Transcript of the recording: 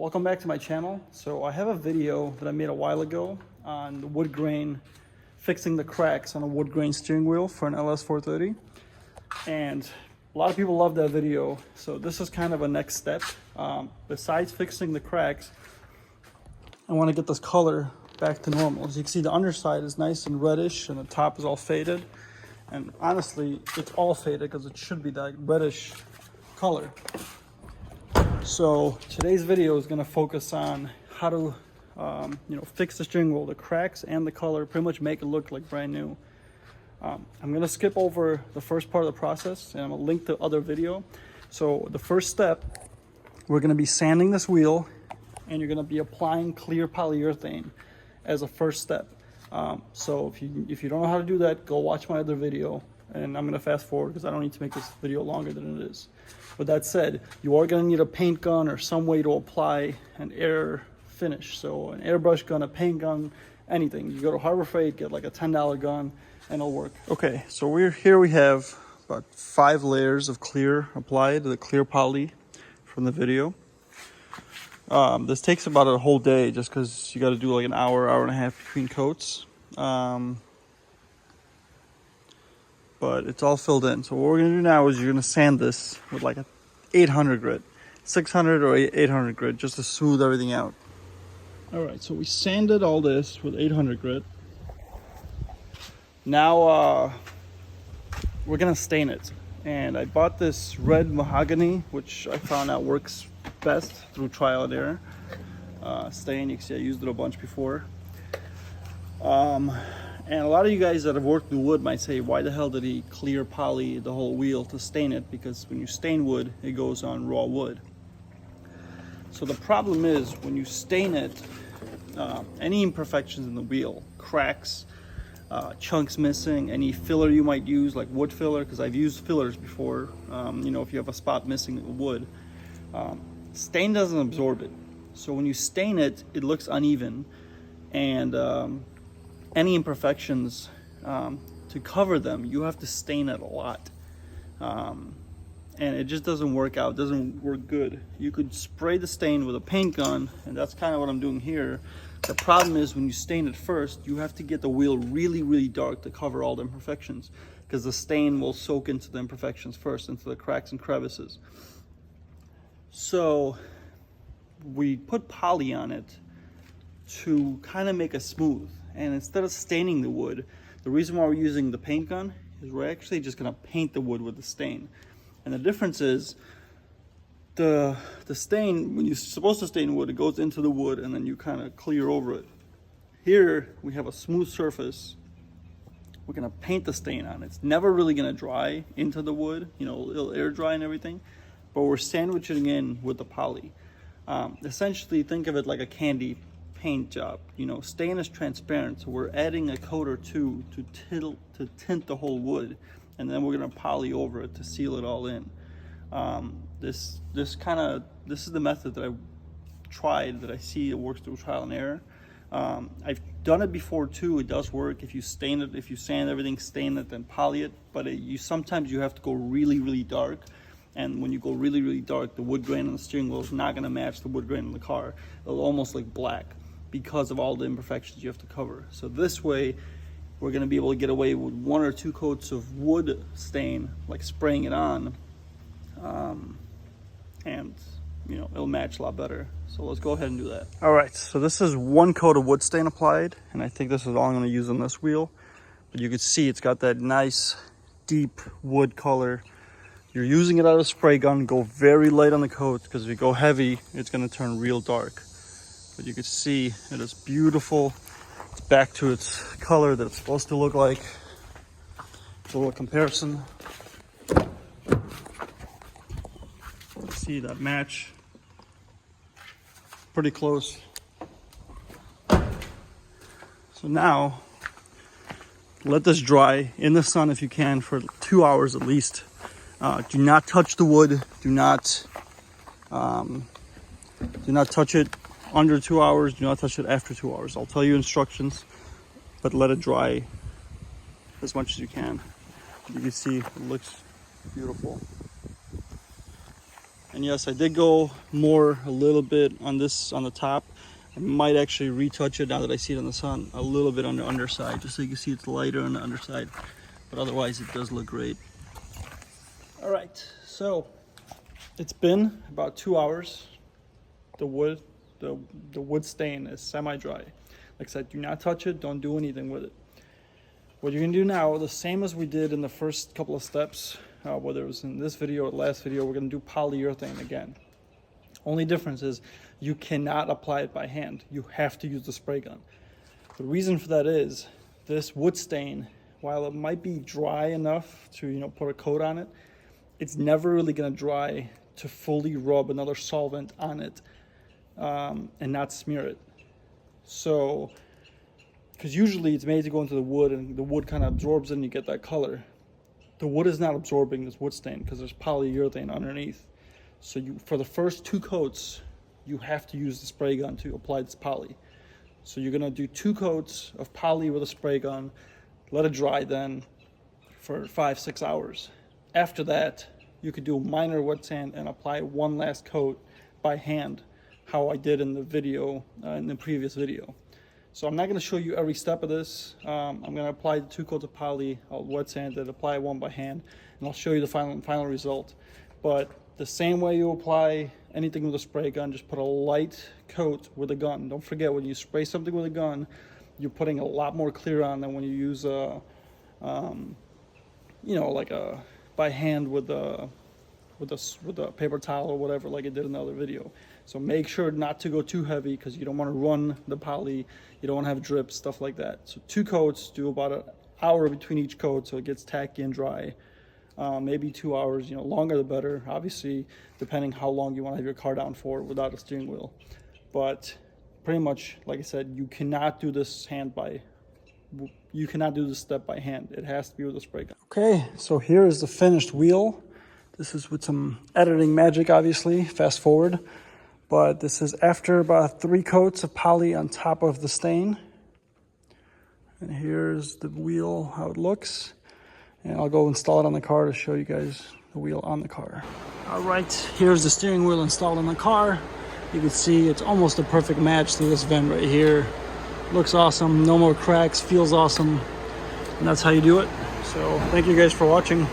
Welcome back to my channel. So I have a video that I made a while ago on the wood grain, fixing the cracks on a wood grain steering wheel for an LS 430. And a lot of people love that video. So this is kind of a next step. Besides fixing the cracks, I want to get this color back to normal. As you can see, the underside is nice and reddish and the top is all faded. And honestly, it's all faded because it should be that reddish color. So today's video is going to focus on how to fix the steering wheel, the cracks and the color, pretty much make it look like brand new. I'm going to skip over the first part of the process and I'm going to link the other video. So the first step, we're going to be sanding this wheel and you're going to be applying clear polyurethane as a first step. So if you don't know how to do that, go watch my other video, and I'm going to fast forward because I don't need to make this video longer than it is. With that said, you are going to need a paint gun or some way to apply an air finish. So an airbrush gun, a paint gun, anything. You go to Harbor Freight, get like a $10 gun and it'll work. Okay, so we have about 5 layers of clear applied, the clear poly from the video. This takes about a whole day just because you got to do like an hour and a half between coats. But it's all filled in. So what we're going to do now is you're going to sand this with like a 800 grit, 600 or 800 grit, just to smooth everything out. All right, so we sanded all this with 800 grit. Now we're going to stain it. And I bought this red mahogany, which I found out works best through trial and error. Stain, you can see I used it a bunch before. And a lot of you guys that have worked with wood might say, why the hell did he clear poly the whole wheel to stain it? Because when you stain wood, it goes on raw wood. So the problem is when you stain it, any imperfections in the wheel, cracks, chunks missing, any filler you might use, like wood filler, because I've used fillers before, if you have a spot missing in the wood, stain doesn't absorb it. So when you stain it, it looks uneven, and any imperfections, to cover them, you have to stain it a lot, and it just doesn't work out. It doesn't work good. You could spray the stain with a paint gun, and that's kind of what I'm doing here. The problem is when you stain it first, you have to get the wheel really, really dark to cover all the imperfections, because the stain will soak into the imperfections first, into the cracks and crevices. So we put poly on it to kind of make it smooth. And instead of staining the wood, the reason why we're using the paint gun is we're actually just going to paint the wood with the stain. And the difference is the stain, when you're supposed to stain wood, it goes into the wood and then you kind of clear over it. Here we have a smooth surface. We're going to paint the stain on it. It's never really going to dry into the wood, it'll air dry and everything, but we're sandwiching in with the poly. Essentially think of it like a candy paint job. Stain is transparent, so we're adding a coat or two to tint the whole wood, and then we're going to poly over it to seal it all in. This is the method that I tried, that I see it works through trial and error. I've done it before too. It does work. If you stain it, if you sand everything, stain it, then poly it. But sometimes you have to go really, really dark. And when you go really, really dark, the wood grain on the steering wheel is not going to match the wood grain in the car. It'll almost look black because of all the imperfections you have to cover. So this way, we're going to be able to get away with 1 or 2 coats of wood stain, like spraying it on, and it'll match a lot better. So let's go ahead and do that. All right, so this is 1 coat of wood stain applied, and I think this is all I'm going to use on this wheel. But you can see it's got that nice, deep wood color. You're using it out of a spray gun. Go very light on the coat, because if you go heavy, it's going to turn real dark. But you can see it is beautiful. It's back to its color that it's supposed to look like. A little comparison. See that match? Pretty close. So now, let this dry in the sun if you can for 2 hours at least. Do not touch the wood. Do not touch it under 2 hours. Do not touch it after 2 hours. I'll tell you instructions, but let it dry as much as you can. You can see it looks beautiful. And yes, I did go more a little bit on this, on the top. I might actually retouch it now that I see it in the sun, a little bit on the underside, just so you can see it's lighter on the underside. But otherwise, it does look great. All right, so it's been about 2 hours. The wood stain is semi-dry. Like I said, do not touch it, don't do anything with it. What you're gonna do now, the same as we did in the first couple of steps, whether it was in this video or the last video, we're gonna do polyurethane again. Only difference is you cannot apply it by hand. You have to use the spray gun. The reason for that is this wood stain, while it might be dry enough to put a coat on it, it's never really gonna dry to fully rub another solvent on it and not smear it. So, because usually it's made to go into the wood and the wood kind of absorbs it and you get that color. The wood is not absorbing this wood stain because there's polyurethane underneath. So for the first 2 coats, you have to use the spray gun to apply this poly. So you're gonna do 2 coats of poly with a spray gun, let it dry then for 5-6 hours. After that, you could do a minor wet sand and apply 1 last coat by hand, how I did in the video, in the previous video. So I'm not going to show you every step of this. I'm going to apply the 2 coats of poly, I'll wet sand it, apply 1 by hand, and I'll show you the final result. But the same way you apply anything with a spray gun, just put a light coat with a gun. Don't forget, when you spray something with a gun, you're putting a lot more clear on than when you use a, like a by hand with a paper towel or whatever, like I did in the other video. So make sure not to go too heavy because you don't want to run the poly, you don't want to have drips, stuff like that. So 2 coats, do about an hour between each coat so it gets tacky and dry. Maybe 2 hours, longer the better, obviously, depending how long you want to have your car down for without a steering wheel. But pretty much, like I said, you cannot do this step by hand. It has to be with a spray gun. Okay, so here is the finished wheel. This is with some editing magic, obviously, fast forward. But this is after about 3 coats of poly on top of the stain. And here's the wheel, how it looks. And I'll go install it on the car to show you guys the wheel on the car. All right, here's the steering wheel installed on the car. You can see it's almost a perfect match to this vent right here. Looks awesome, no more cracks, feels awesome. And that's how you do it. So thank you guys for watching.